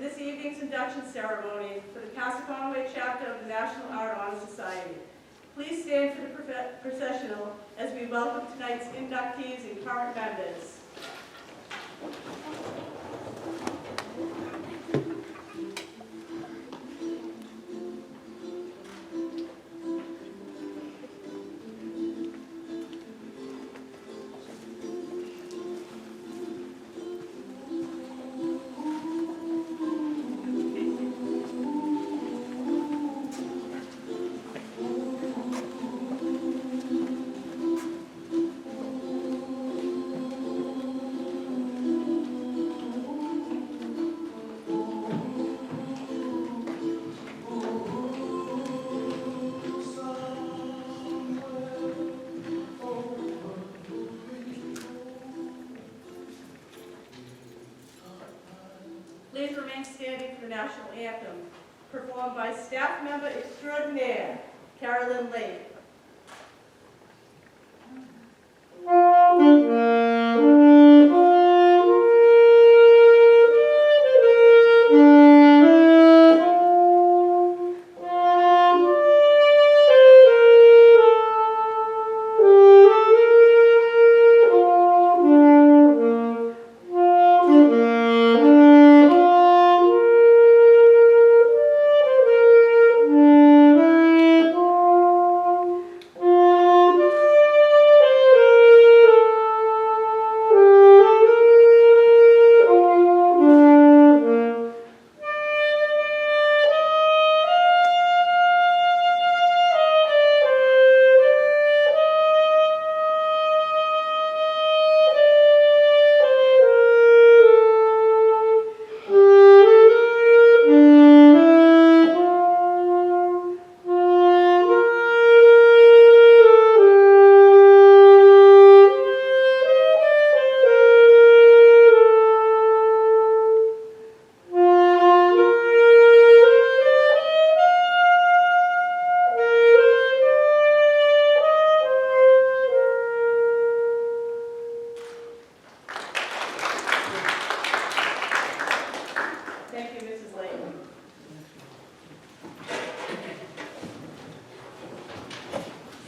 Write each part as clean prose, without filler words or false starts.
this evening's induction ceremony for the Castle chapter of the National Art Honor Society. Please stand for the processional as we welcome tonight's inductees and current members. Please remain standing for the national anthem, performed by staff member extraordinaire, Carolyn Lake.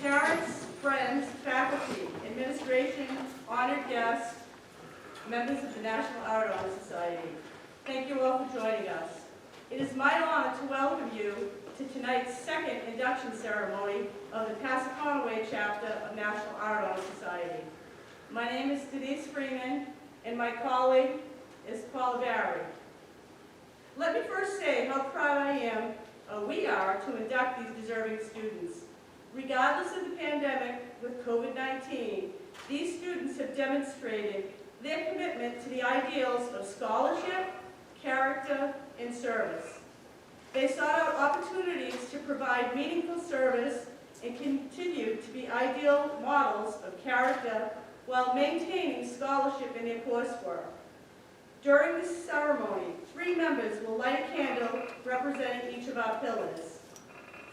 Parents, friends, faculty, administration, honored guests, members of the National Art Honor Society, thank you all for joining us. It is my honor to welcome you to tonight's second induction ceremony of the Passaconaway chapter of National Art Honor Society. My name is Denise Freeman, and my colleague is Paula Barry. Let me first say how proud we are to induct these deserving students. Regardless of the pandemic with COVID-19, these students have demonstrated their commitment to the ideals of scholarship, character, and service. They sought out opportunities to provide meaningful service and continue to be ideal models of character while maintaining scholarship in their coursework. During this ceremony, 3 members will light a candle representing each of our pillars.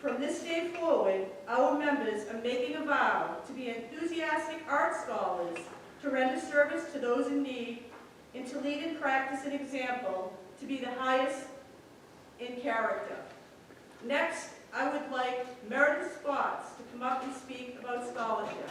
From this day forward, our members are making a vow to be enthusiastic art scholars, to render service to those in need, and to lead and practice an example to be the highest in character. Next, I would like Meredith Spots to come up and speak about scholarship.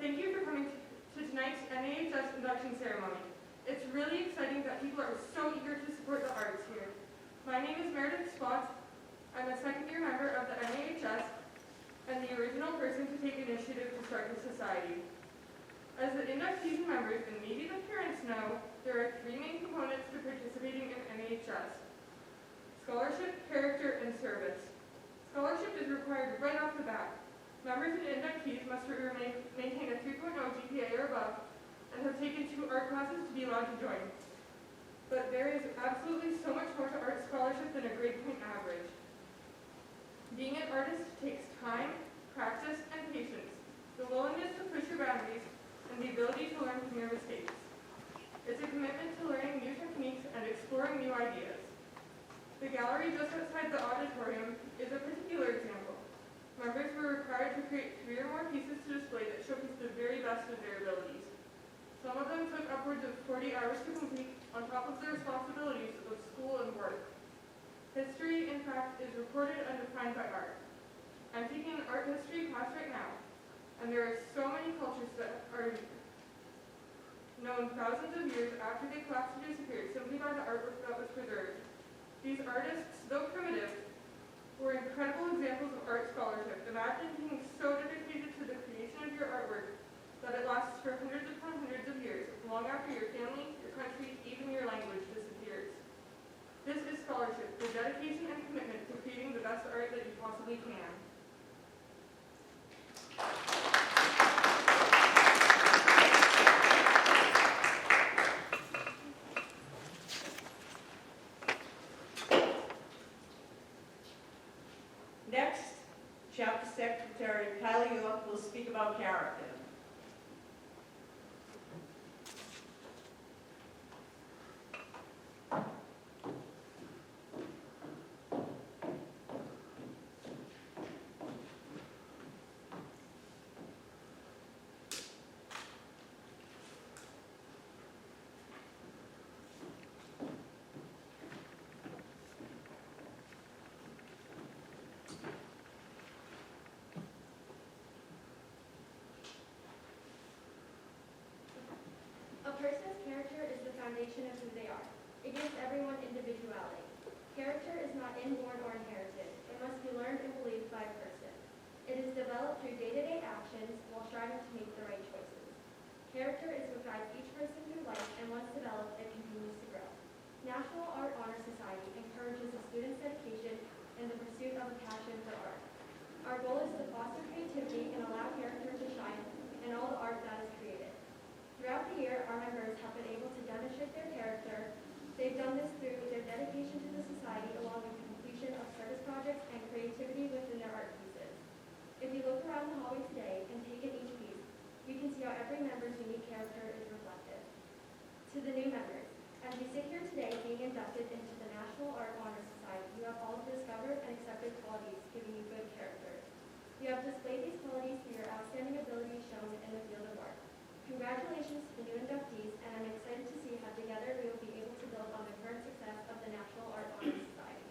Thank you for coming to tonight's NAHS induction ceremony. It's really exciting that people are so eager to support the arts here. My name is Meredith Spots. I'm a second-year member of the NAHS and the original person to take initiative to start the society. As the inductees and members and maybe the parents know, there are 3 main components to participating in NAHS: scholarship, character, and service. Scholarship is required right off the bat. Members and inductees must maintain a 3.0 GPA or above and have taken 2 art classes to be allowed to join. but there is absolutely so much more to art scholarship than a grade point average. Being an artist takes time, practice, and patience, the willingness to push your boundaries, and the ability to learn from your mistakes. It's a commitment to learning new techniques and exploring new ideas. The gallery just outside the auditorium is a particular example. Members were required to create 3 or more pieces to display that showcase the very best of their abilities. Some of them took upwards of 40 hours to complete, on top of the responsibilities of school and work. History, in fact, is recorded and defined by art. I'm taking an art history class right now, and there are so many cultures that are known thousands of years after they collapsed or disappeared simply by the artwork that was preserved. These artists, though primitive, were incredible examples of art scholarship. Imagine being so dedicated to the creation of your artwork that it lasts for hundreds upon hundreds of years, long after your family, your country, even your language disappears. This is scholarship, the dedication and commitment to creating the best art that you possibly can. Next, Chapter Secretary Kylie York will speak about character. A person's character is the foundation of who they are. It gives everyone individuality. Character is not inborn or inherited. It must be learned and believed by a person. It is developed through day-to-day actions while striving to make the right choices. Character is what guides each person through life, and once developed, it continues to grow. National Art Honor Society encourages a student's dedication in the pursuit of a passion for art. Our goal is to foster creativity and allow character to shine in all the art that is created. Throughout the year, our members have been able to demonstrate their character. They've done this through their dedication to the society, along with the completion of service projects and creativity within their art pieces. If you look around the hallway today and take in each piece, you can see how every member's unique character is reflected. To the new members, as you sit here today being inducted into the National Art Honor Society, you have all discovered and accepted qualities giving you good character. You have displayed these qualities through your outstanding abilities shown in the field of art. Congratulations to the new inductees, and I'm excited to see how together we will be able to build on the current success of the National Art Honor Society.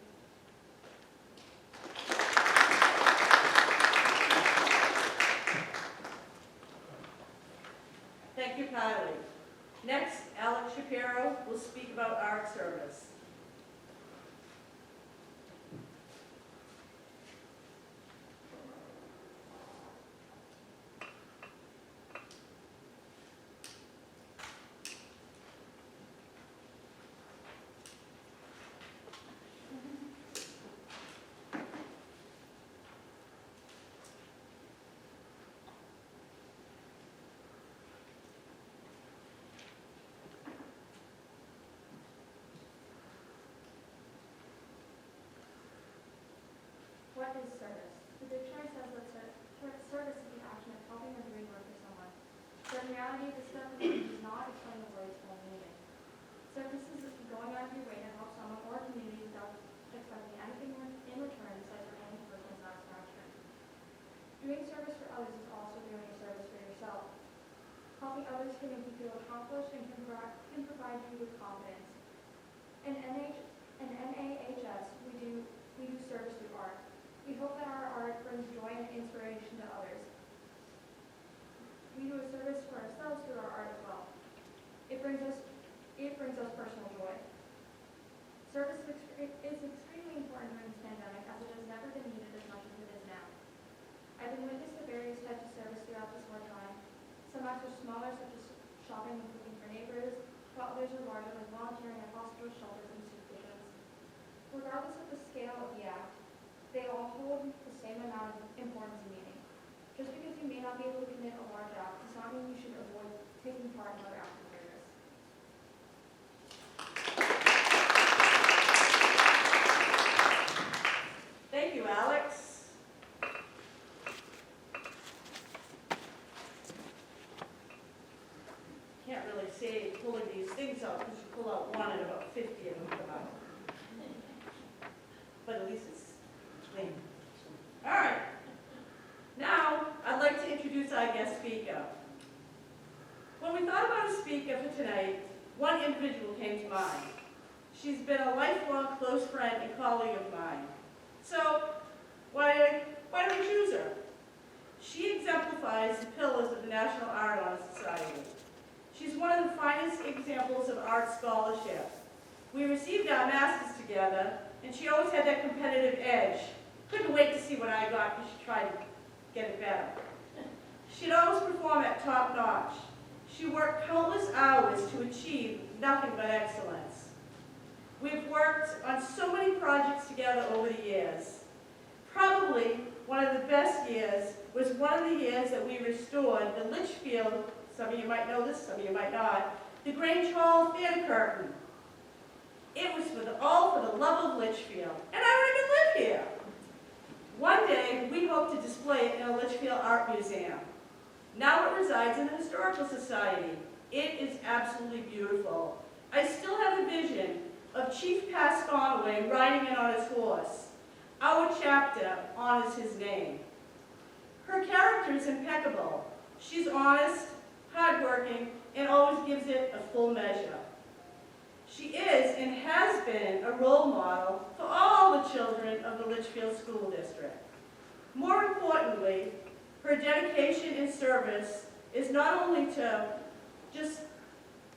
Thank you, Kylie. Next, Alex Shapiro will speak about art service. What is service? The dictionary says that service is the action of helping or doing work for someone. But in reality, this definition does not explain the word's full meaning. Service is going out of your way to help someone or a community without expecting anything in return besides your own personal satisfaction. Doing service for others is also doing a service for yourself. Helping others can make you feel accomplished and can provide you with confidence. In NAHS, we do service through art. We hope that our art brings joy and inspiration to others. We do a service for ourselves through our art as well. It brings us personal joy. Service is extremely important during this pandemic, as it has never been needed as much as it is now. I've been witness to various types of service throughout this hard time. Some acts are smaller, such as shopping and cooking for neighbors, while others are larger, like volunteering at hospitals, shelters, and soup kitchens. Regardless of the scale of the act, they all hold the same amount of importance and meaning. Just because you may not be able to commit a large act does not mean you should avoid taking part in other acts of service. pulling these things out, because you pull out one and about 50 of them come out. But at least it's clean. All right. Now, I'd like to introduce our guest speaker. When we thought about a speaker for tonight, one individual came to mind. She's been a lifelong close friend and colleague of mine. So, why did we choose her? She exemplifies the pillars of the National Art Honor Society. She's one of the finest examples of art scholarship. We received our masters together, and she always had that competitive edge. Couldn't wait to see what I got, because she tried to get it better. She'd always perform at top notch. She worked countless hours to achieve nothing but excellence. We've worked on so many projects together over the years. Probably one of the best years was one of the years that we restored the Litchfield, some of you might know this, some of you might not, the Grange Hall Theater Curtain. It was all for the love of Litchfield, and I don't even live here. One day, we hope to display it in a Litchfield Art Museum. Now it resides in the Historical Society. It is absolutely beautiful. I still have a vision of Chief Pasconaway riding in on his horse. Our chapter honors his name. Her character is impeccable. She's honest, hardworking, and always gives it a full measure. She is and has been a role model for all the children of the Litchfield School District. More importantly, her dedication and service is not only to just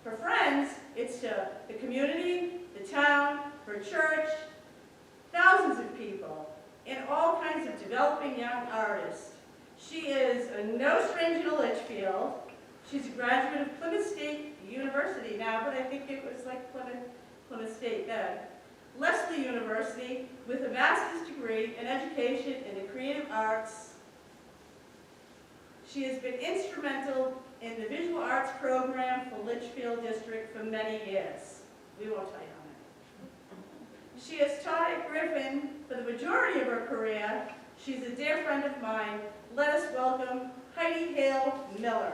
her friends, it's to the community, the town, her church, thousands of people, and all kinds of developing young artists. She is no stranger to Litchfield. She's a graduate of Plymouth State University now, but I think it was like Plymouth State then. Lesley University with a master's degree in education in the creative arts. She has been instrumental in the visual arts program for Litchfield District for many years. We won't tell you how many. She has taught at Griffin for the majority of her career. She's a dear friend of mine. Let us welcome Heidi Hale Miller.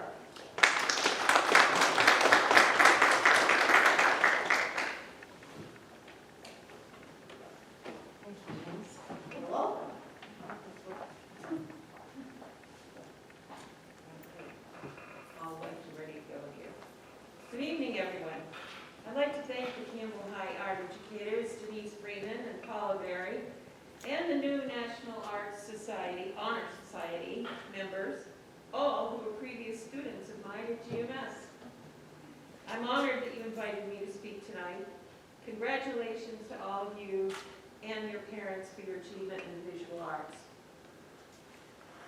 Welcome. All like you ready to go here. Good evening, everyone. I'd like to thank the Campbell High art educators, Denise Freeman and Paula Berry, and the new National Art Society, Honor Society members, all who were previous students of mine at GMS. I'm honored that you invited me to speak tonight. Congratulations to all of you and your parents for your achievement in the visual arts.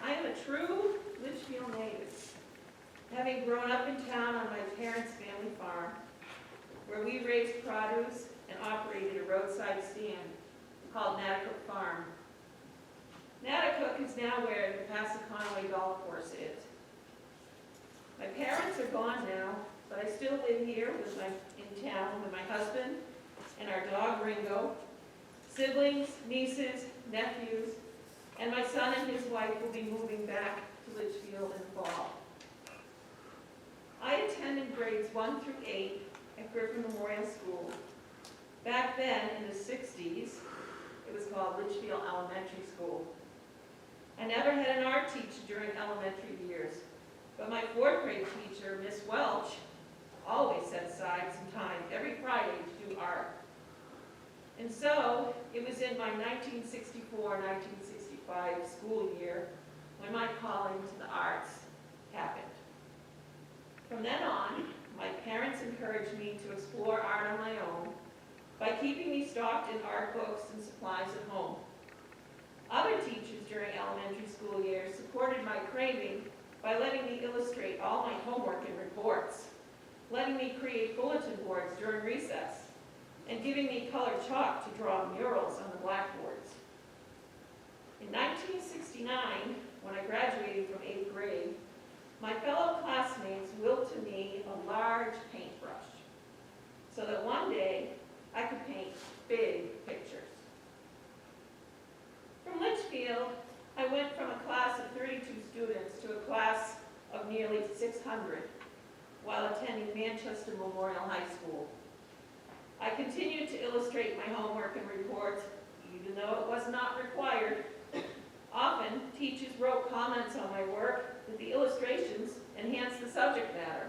I am a true Litchfield native, having grown up in town on my parents' family farm, where we raised produce and operated a roadside stand called Natticook Farm. Natticook is now where the Passaconaway Golf Course is. My parents are gone now, but I still live here in town with my husband and our dog Ringo, siblings, nieces, nephews, and my son and his wife will be moving back to Litchfield in the fall. I attended grades 1 through 8 at Griffin Memorial School. Back then, in the 60s, it was called Litchfield Elementary School. I never had an art teacher during elementary years, but my 4th grade teacher, Miss Welch, always set aside some time every Friday to do art. And so, it was in my 1964-1965 school year when my calling to the arts happened. From then on, my parents encouraged me to explore art on my own by keeping me stocked in art books and supplies at home. Other teachers during elementary school years supported my craving by letting me illustrate all my homework and reports, letting me create bulletin boards during recess, and giving me colored chalk to draw murals on the blackboards. In 1969, when I graduated from 8th grade, my fellow classmates willed to me a large paintbrush so that one day I could paint big pictures. From Litchfield, I went from a class of 32 students to a class of nearly 600. while attending Manchester Memorial High School. I continued to illustrate my homework and reports, even though it was not required. Often, teachers wrote comments on my work that the illustrations enhanced the subject matter.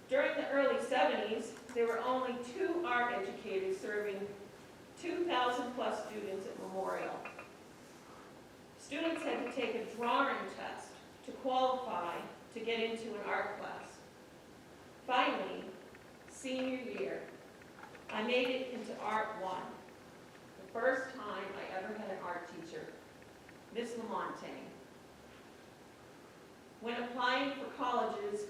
During the early 70s, there were only 2 art educators serving 2,000 plus students at Memorial. Students had to take a drawing test to qualify to get into an art class. Finally, senior year, I made it into Art 1, the first time I ever had an art teacher, Miss Lamontagne. When applying for colleges,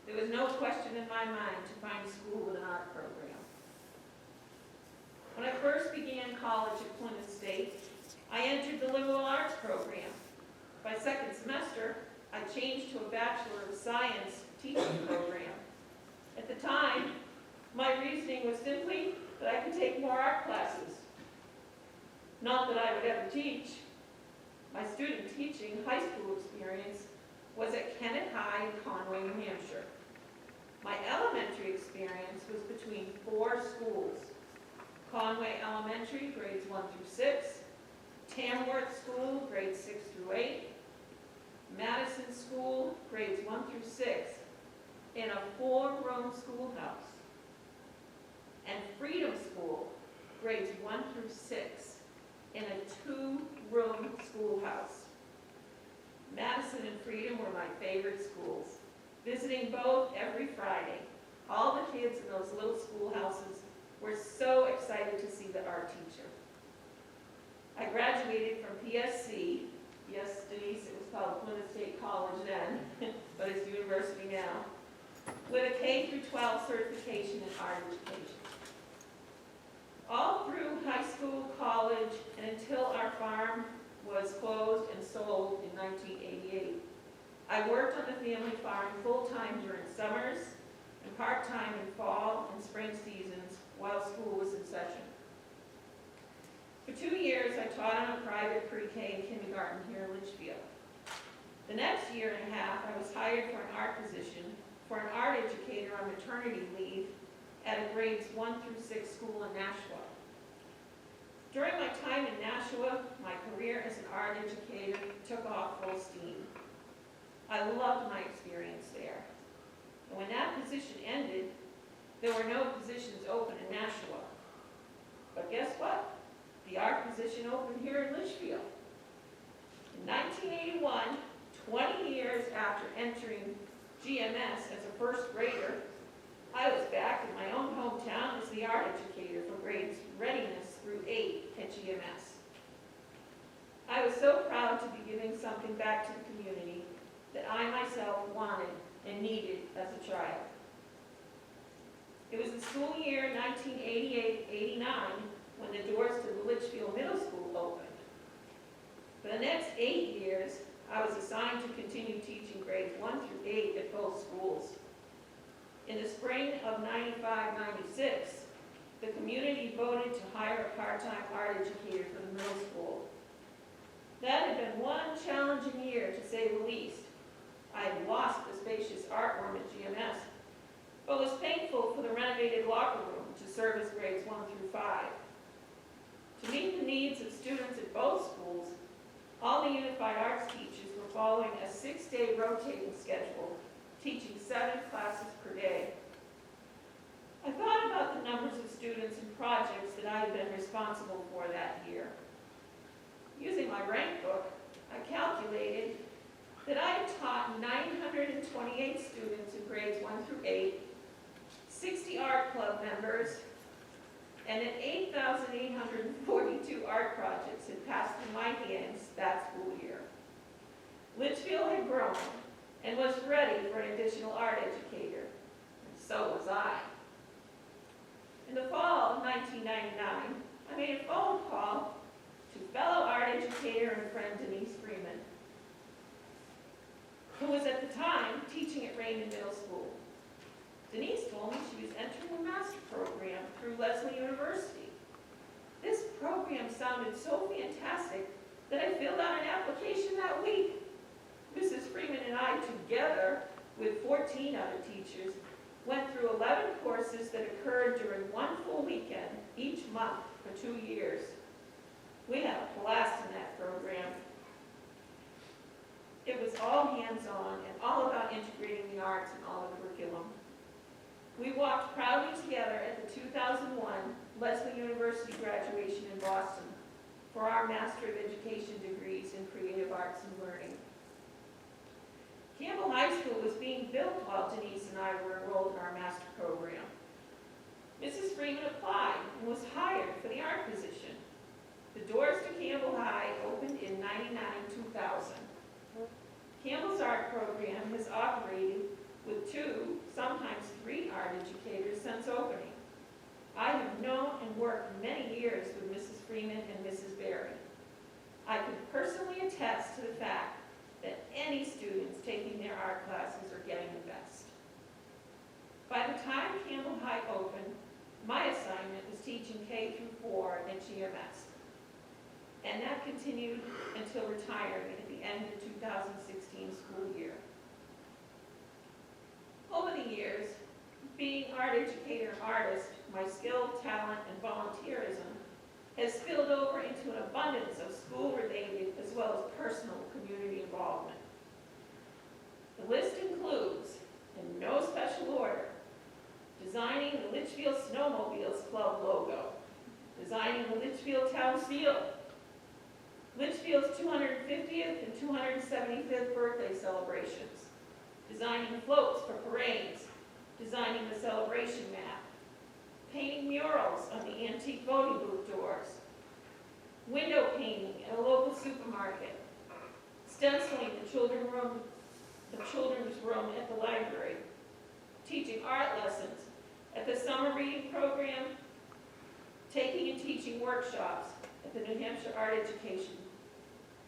there was no question in my mind to find a school with an art program. When I first began college at Plymouth State, I entered the liberal arts program. By second semester, I changed to a Bachelor of Science teaching program. At the time, my reasoning was simply that I could take more art classes. Not that I would ever teach. My student teaching high school experience was at Kennett High in Conway, New Hampshire. My elementary experience was between 4 schools: Conway Elementary, grades 1 through 6, Tamworth School, grades 6 through 8, Madison School, grades 1 through 6, in a 4-room schoolhouse, and Freedom School, grades 1 through 6, in a 2-room schoolhouse. Madison and Freedom were my favorite schools, visiting both every Friday. All the kids in those little schoolhouses were so excited to see the art teacher. I graduated from PSC, yes, Denise, it was called Plymouth State College then, but it's university now, with a K through 12 certification in art education. All through high school, college, and until our farm was closed and sold in 1988, I worked on the family farm full-time during summers and part-time in fall and spring seasons while school was in session. For 2 years, I taught in a private pre-K and kindergarten here in Litchfield. The next year and a half, I was hired for an art position for an art educator on maternity leave at a grades 1 through 6 school in Nashua. During my time in Nashua, my career as an art educator took off full steam. I loved my experience there. And when that position ended, there were no positions open in Nashua. But guess what? The art position opened here in Litchfield. In 1981, 20 years after entering GMS as a first grader, I was back in my own hometown as the art educator for grades readiness through 8 at GMS. I was so proud to be giving something back to the community that I myself wanted and needed as a child. It was the school year 1988-89 when the doors to the Litchfield Middle School opened. For the next 8 years, I was assigned to continue teaching grades 1 through 8 at both schools. In the spring of 95-96, the community voted to hire a part-time art educator for the middle school. That had been one challenging year, to say the least. I had lost the spacious art room at GMS, but was thankful for the renovated locker room to service grades 1 through 5. To meet the needs of students at both schools, all the Unified Arts teachers were following a 6-day rotating schedule, teaching 7 classes per day. I thought about the numbers of students and projects that I had been responsible for that year. Using my rank book, I calculated that I had taught 928 students in grades 1 through 8, 60 art club members, and that 8,842 art projects had passed through my hands that school year. Litchfield had grown and was ready for an additional art educator, and so was I. In the fall of 1999, I made a phone call to fellow art educator and friend Denise Freeman, who was at the time teaching at Raymond Middle School. Denise told me she was entering a master program through Lesley University. This program sounded so fantastic that I filled out an application that week. Mrs. Freeman and I together with 14 other teachers, went through 11 courses that occurred during one full weekend each month for 2 years. We had a blast in that program. It was all hands-on and all about integrating the arts in all the curriculum. We walked proudly together at the 2001 Lesley University graduation in Boston for our Master of Education degrees in Creative Arts and Learning. Campbell High School was being built while Denise and I were enrolled in our master program. Mrs. Freeman applied and was hired for the art position. The doors to Campbell High opened in 99-2000. Campbell's art program has operated with 2, sometimes 3 art educators since opening. I have known and worked many years with Mrs. Freeman and Mrs. Berry. I can personally attest to the fact that any students taking their art classes are getting the best. By the time Campbell High opened, my assignment was teaching K through 4 at GMS. And that continued until retirement at the end of the 2016 school year. Over the years, being art educator and artist, my skill, talent, and volunteerism has spilled over into an abundance of school-related as well as personal community involvement. The list includes, in no special order, designing the Litchfield Snowmobiles Club logo, designing the Litchfield Town Seal, Litchfield's 250th and 275th birthday celebrations, designing floats for parades, designing the celebration map, painting murals on the antique voting booth doors, window painting at a local supermarket, stenciling the children's room at the library, teaching art lessons at the summer reading program, taking and teaching workshops at the New Hampshire Art Education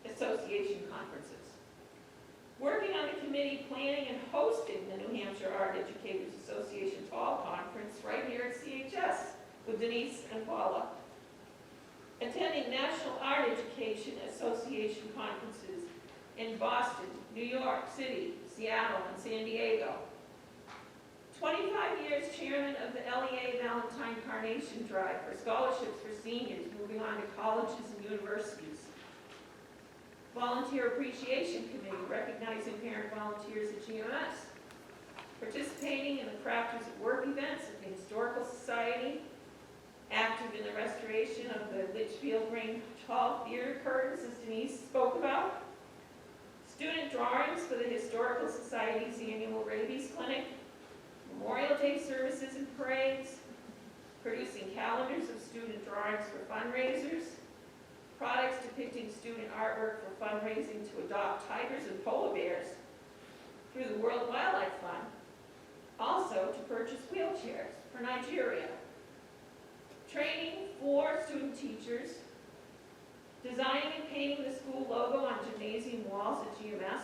Association conferences, working on the committee planning and hosting the New Hampshire Art Educators Association Fall Conference right here at CHS with Denise and Paula, attending National Art Education Association conferences in Boston, New York City, Seattle, and San Diego. 25 years chairman of the LEA Valentine Carnation Drive for scholarships for seniors moving on to colleges and universities. Volunteer Appreciation Committee recognizing parent volunteers at GMS. Participating in the Crafters at Work events at the Historical Society. Active in the restoration of the Litchfield Grange Hall theater curtains, as Denise spoke about. Student drawings for the Historical Society's annual rabies clinic. Memorial Day services and parades. Producing calendars of student drawings for fundraisers. Products depicting student artwork for fundraising to adopt tigers and polar bears through the World Wildlife Fund. Also to purchase wheelchairs for Nigeria. Training for student teachers. Designing and painting the school logo on gymnasium walls at GMS.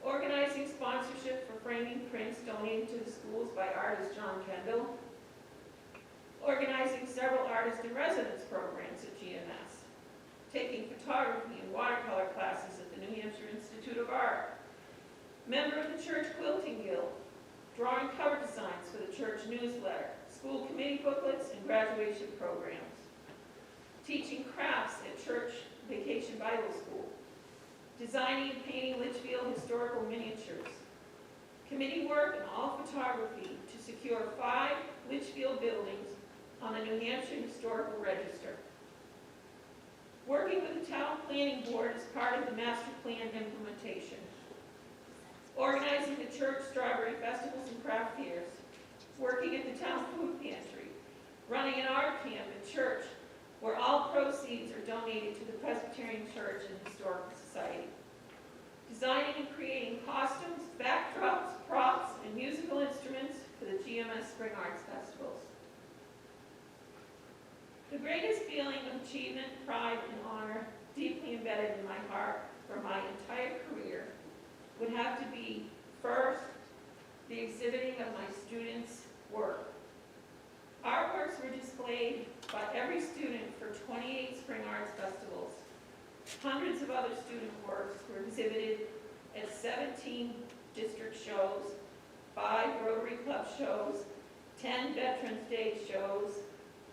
Organizing sponsorship for framing prints donated to the schools by artist John Campbell. Organizing several artist-in-residence programs at GMS, taking photography and watercolor classes at the New Hampshire Institute of Art, member of the Church Quilting Guild, drawing cover designs for the church newsletter, school committee booklets, and graduation programs, teaching crafts at Church Vacation Bible School, designing and painting Litchfield historical miniatures, committee work and all photography to secure 5 Litchfield buildings on the New Hampshire Historical Register. Working with the Town Planning Board as part of the master plan implementation. Organizing the church strawberry festivals and craft fairs. Working at the town food pantry. Running an art camp at church where all proceeds are donated to the Presbyterian Church and Historical Society. Designing and creating costumes, backdrops, props, and musical instruments for the GMS Spring Arts Festivals. The greatest feeling of achievement, pride, and honor deeply embedded in my heart for my entire career would have to be, first, the exhibiting of my students' work. Artworks were displayed by every student for 28 Spring Arts Festivals. Hundreds of other student works were exhibited at 17 district shows, 5 Rotary Club shows, 10 Veterans Day shows,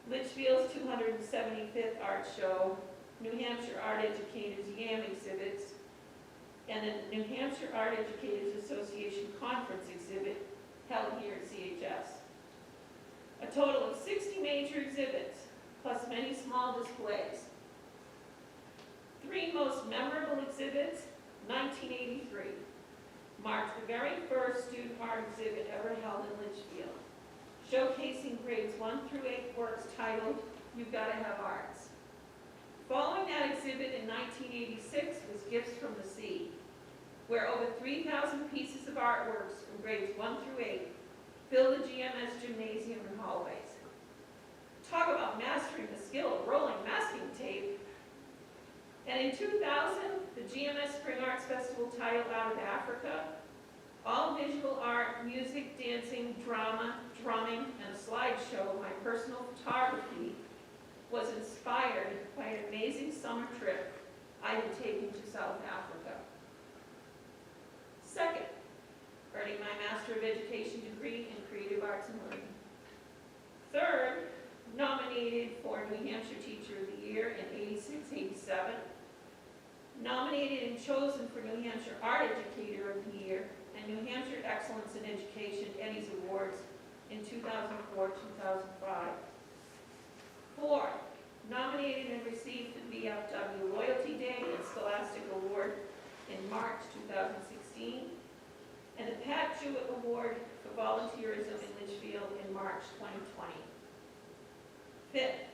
Litchfield's 275th Art Show, New Hampshire Art Educators YAM exhibits, and the New Hampshire Art Educators Association Conference exhibit held here at CHS. A total of 60 major exhibits, plus many small displays. 3 most memorable exhibits, 1983, marked the very first student art exhibit ever held in Litchfield, showcasing grades 1 through 8 works titled, You've Gotta Have Arts. Following that exhibit in 1986 was Gifts from the Sea, where over 3,000 pieces of artworks from grades 1 through 8 filled the GMS gymnasium and hallways. Talk about mastering the skill of rolling masking tape. And in 2000, the GMS Spring Arts Festival titled Out of Africa, all visual art, music, dancing, drama, drumming, and a slideshow of my personal photography was inspired by an amazing summer trip I had taken to South Africa. Second, earning my Master of Education degree in Creative Arts and Learning. Third, nominated for New Hampshire Teacher of the Year in 86, 87. Nominated and chosen for New Hampshire Art Educator of the Year and New Hampshire Excellence in Education Eddies Awards in 2004, 2005. Fourth, nominated and received the VFW Loyalty Day and Scholastic Award in March 2016, and the Pat Jewett Award for Volunteerism in Litchfield in March 2020. Fifth,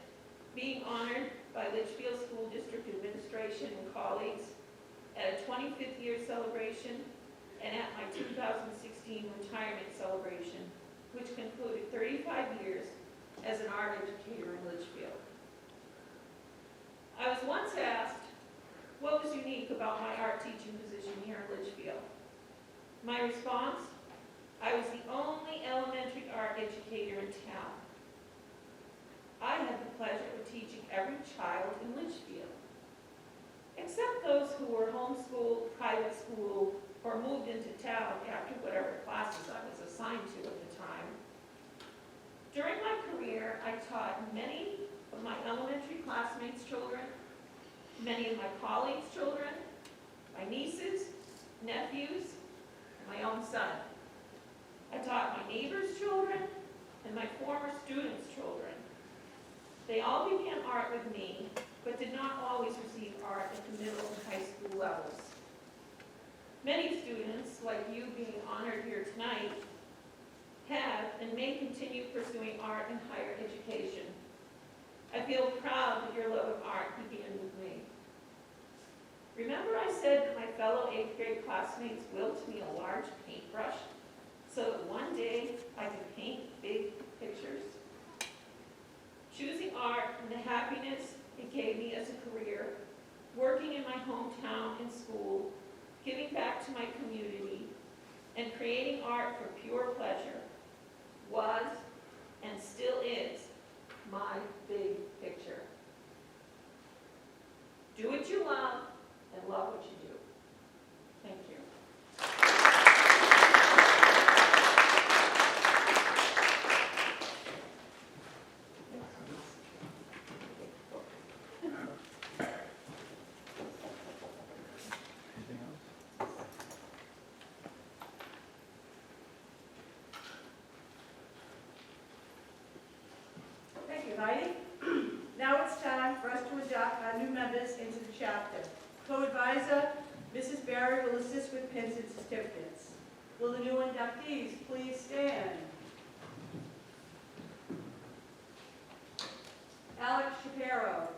being honored by Litchfield School District Administration and colleagues at a 25th year celebration and at my 2016 retirement celebration, which concluded 35 years as an art educator in Litchfield. I was once asked what was unique about my art teaching position here in Litchfield. My response, I was the only elementary art educator in town. I had the pleasure of teaching every child in Litchfield, except those who were homeschooled, private school, or moved into town after whatever classes I was assigned to at the time. During my career, I taught many of my elementary classmates' children, many of my colleagues' children, my nieces, nephews, and my own son. I taught my neighbors' children and my former students' children. They all began art with me, but did not always receive art at the middle and high school levels. Many students, like you being honored here tonight, have and may continue pursuing art in higher education. I feel proud that your love of art began with me. Remember I said that my fellow 8th grade classmates willed me a large paintbrush so that one day I could paint big pictures? Choosing art and the happiness it gave me as a career, working in my hometown and school, giving back to my community, and creating art for pure pleasure was and still is my big picture. Do what you love and love what you do. Thank you. Thank you, Heidi. Now it's time for us to adopt our new members into the chapter. Co-advisor, Mrs. Barry will assist with pins and certificates. Will the new inductees please stand? Alex Shapiro.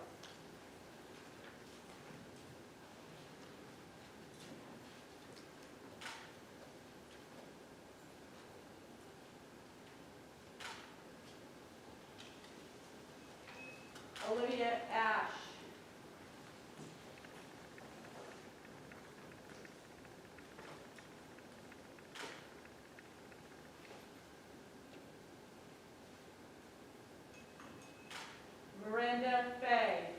Olivia Ash. Miranda Fay.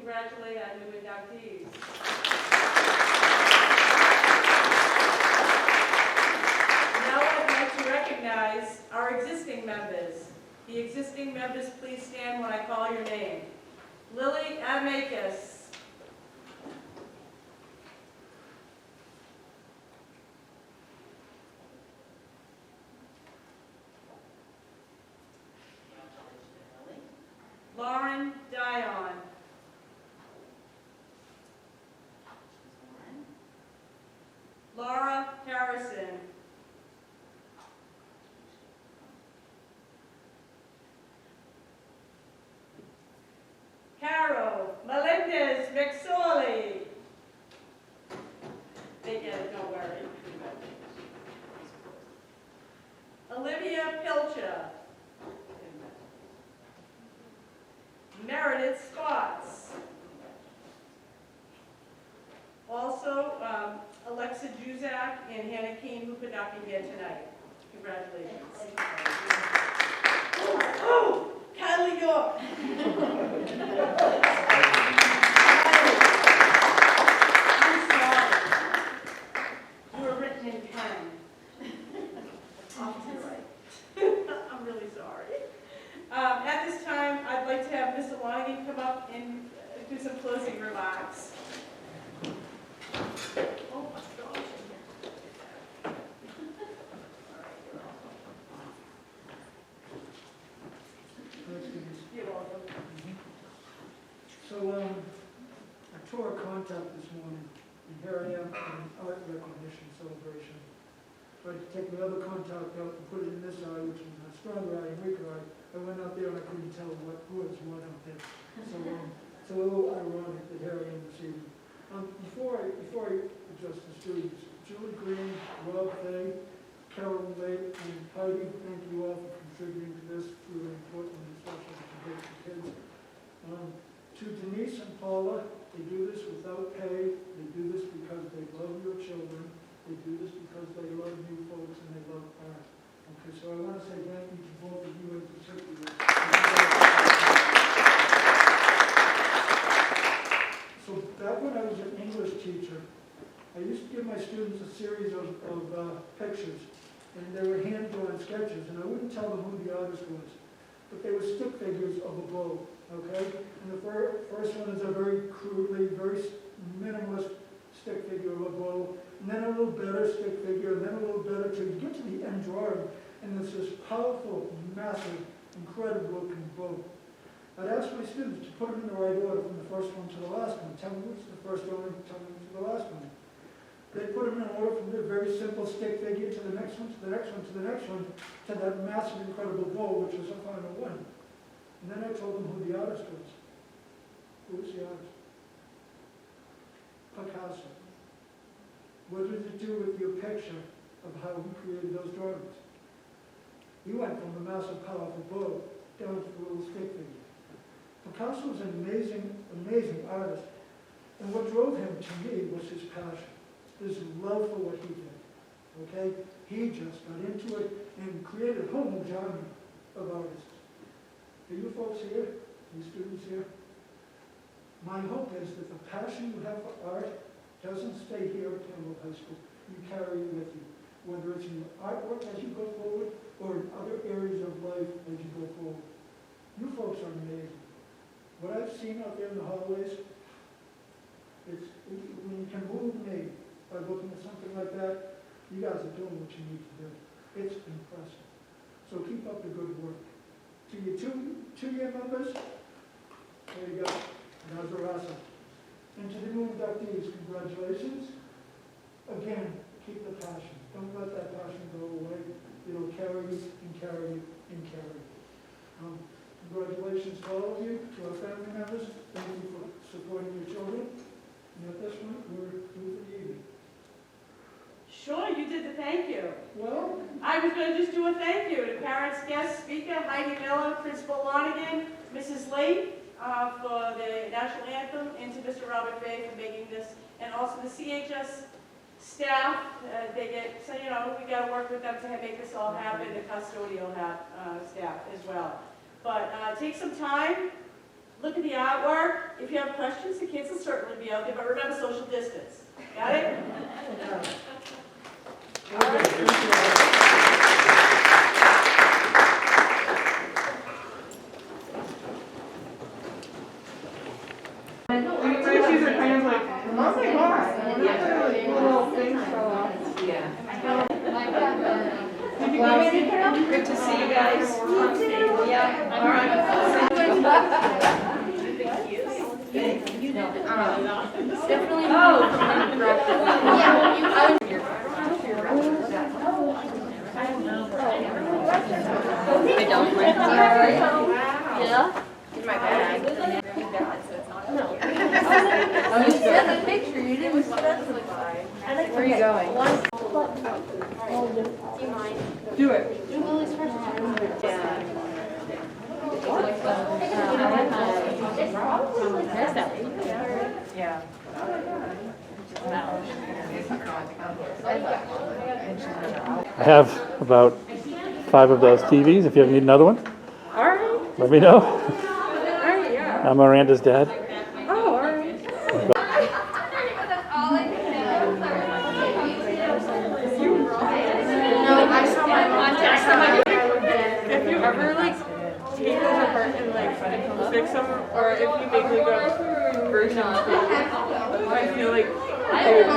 congratulate our new inductees. Now I'd like to recognize our existing members. The existing members, please stand when I call your name. Lily Adamakis. Lauren Dion. Laura Harrison. Caro Melendez McSorley. They get it, don't worry. Olivia Pilcher. Meredith Spots. Also, Alexa Juzak and Hannah Keene, who could not be here tonight. Congratulations. Oh, Kylie York. I'm sorry. You were written in pen. Off to the right. I'm really sorry. At this time, I'd like to have Mr. Lonigan come up and do some closing remarks. Oh my gosh. You're welcome. So, I tore a contact this morning, and here I am in an art recognition celebration. Tried to take my other contact out and put it in this eye, which is a stronger eye and weaker eye. I went out there and I couldn't tell who was what out there. So, it's a little ironic that here I am this evening. Before I address the students, Julie Green, Rob Fay, Carol Lake, and Heidi, thank you all for contributing to this really important and special debate for kids. To Denise and Paula, they do this without pay. They do this because they love your children. They do this because they love you folks and they love art. Okay, so I want to say thank you to both of you in particular. So back when I was an English teacher, I used to give my students a series of pictures, and they were hand-drawn sketches, and I wouldn't tell them who the artist was, but they were stick figures of a globe, okay? And the first one is a very crudely, very minimalist stick figure of a globe, and then a little better stick figure, and then a little better till you get to the end drawing, and it's this powerful, massive, incredible-looking globe. I'd ask my students to put them in the right order from the first one to the last one. Tell me which is the first one, and tell me which is the last one. They put them in order from the very simple stick figure to the next one, to the next one, to the next one, to that massive, incredible globe, which was a final one. And then I told them who the artist was. Who was the artist? Picasso. What did it do with your picture of how he created those drawings? He went from the massive, powerful globe down to the little stick figure. Picasso was an amazing, amazing artist. And what drove him to me was his passion, his love for what he did. Okay? He just got into it and created a whole new genre of artists. For you folks here, you students here, my hope is that the passion you have for art doesn't stay here at Campbell High School. You carry it with you, whether it's in your artwork as you go forward or in other areas of life as you go forward. You folks are amazing. What I've seen out there in the hallways, it can move me by looking at something like that. You guys are doing what you need to do. It's impressive. So keep up the good work. To your two-year members, there you go. Nazarasa. And to the new inductees, congratulations. Again, keep the passion. Don't let that passion go away. It'll carry you and carry you and carry you. Congratulations to all of you, to our family members. Thank you for supporting your children. And at this point, we're through for the evening. Sure, you did the thank you. Well, I was going to just do a thank you to parents, guest speaker, Heidi Miller, Principal Lonigan, Mrs. Lake for the national anthem, and to Mr. Robert Fay for making this, and also the CHS staff. They get, so you know, we got to work with them to make this all happen. The custodial staff as well. But take some time, look at the artwork. If you have questions, the kids will certainly be out there, but remember social distance. Got it? Tissues are kind of like, oh my god, little things fell off. Yeah. Did you go in? Good to see you guys. Yeah, all right. Definitely. I don't. Yeah? In my bag. Oh, you sent the picture, you didn't specify. Where are you going? Do you mind? Do it. Do Lily's first time. Yeah. I have about 5 of those TVs. If you ever need another one, All right. let me know. All right, yeah. I'm Miranda's dad. Oh, all right. If you ever like take those apart and like fix them, or if you make like a version of it, I feel like I would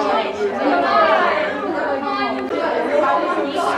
probably use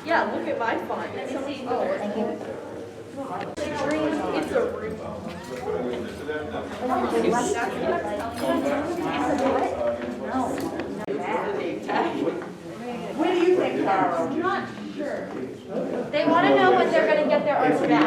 Yeah, look at my font. It's a ring. What do you think, Carl? They want to know when they're going to get their arts back.